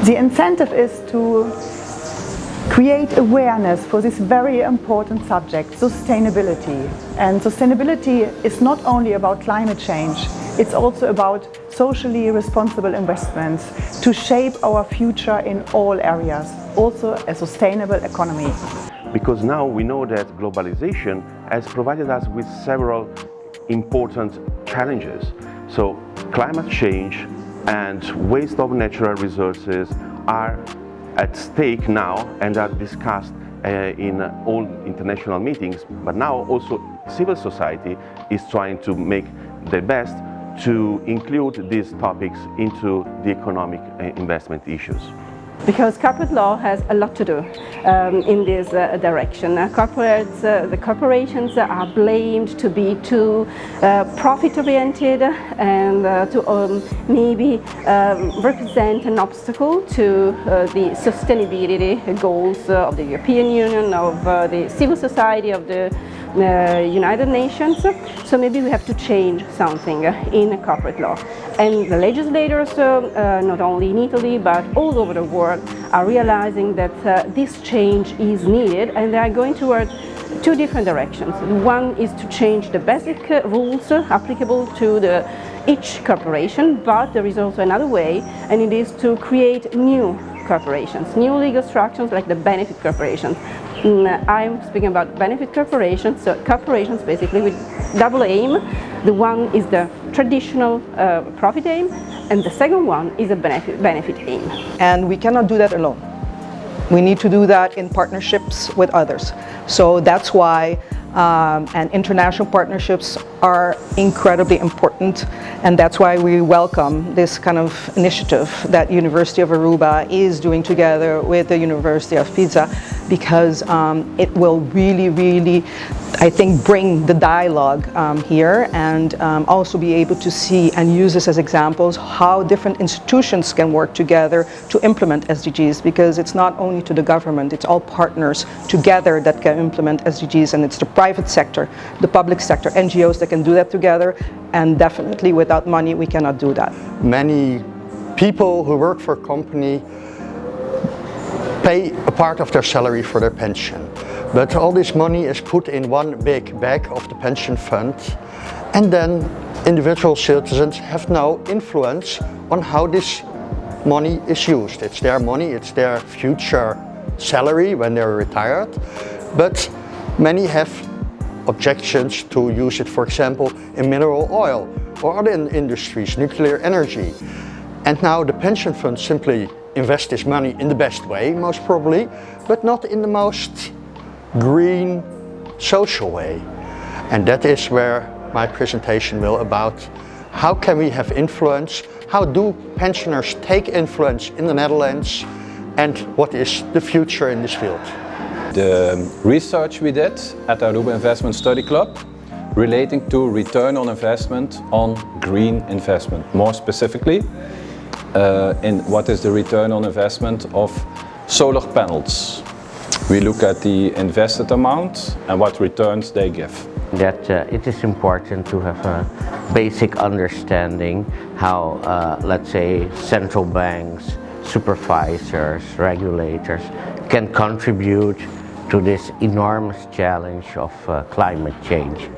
The incentive is to create awareness for this very important subject, sustainability. And sustainability is not only about climate change, it's also about socially responsible investments to shape our future in all areas, also a sustainable economy. Because now we know that globalization has provided us with several important challenges. So climate change and waste of natural resources are at stake now and are discussed in all international meetings, but now also civil society is trying to make their best to include these topics into the economic investment issues. Because corporate law has a lot to do in this direction. The corporations are blamed to be too profit-oriented and to maybe represent an obstacle to the sustainability goals of the European Union, of the civil society, of the United Nations. So maybe we have to change something in corporate law. And the legislators, not only in Italy but all over the world, are realizing that this change is needed, and they are going towards two different directions. One is to change the basic rules applicable to each corporation, but there is also another way, and it is to create new corporations, new legal structures like the benefit corporations. I'm speaking about benefit corporations, so corporations basically with double aim. The one is the traditional profit aim, and the second one is a benefit aim. And we cannot do that alone. We need to do that in partnerships with others. So that's why and international partnerships are incredibly important, and that's why we welcome this kind of initiative that University of Aruba is doing together with the University of Pisa, because it will really, I think, bring the dialogue here, and also be able to see and use this as examples how different institutions can work together to implement SDGs, because it's not only to the government, it's all partners together that can implement SDGs, and it's the private sector, the public sector, NGOs that can do that together, and definitely without money we cannot do that. Many people who work for a company pay a part of their salary for their pension, but all this money is put in one big bag of the pension fund, and then individual citizens have no influence on how this money is used. It's their money, it's their future salary when they're retired, but many have objections to use it, for example, in mineral oil or other industries, nuclear energy. And now the pension funds simply invest this money in the best way, most probably, but not in the most green, social way. And that is where my presentation will about how can we have influence, how do pensioners take influence in the Netherlands, and what is the future in this field. The research we did at the Aruba Investment Study Club relating to return on investment on green investment. More specifically, in what is the return on investment of solar panels. We look at the invested amount and what returns they give. That it is important to have a basic understanding how, let's say, central banks, supervisors, regulators can contribute to this enormous challenge of climate change.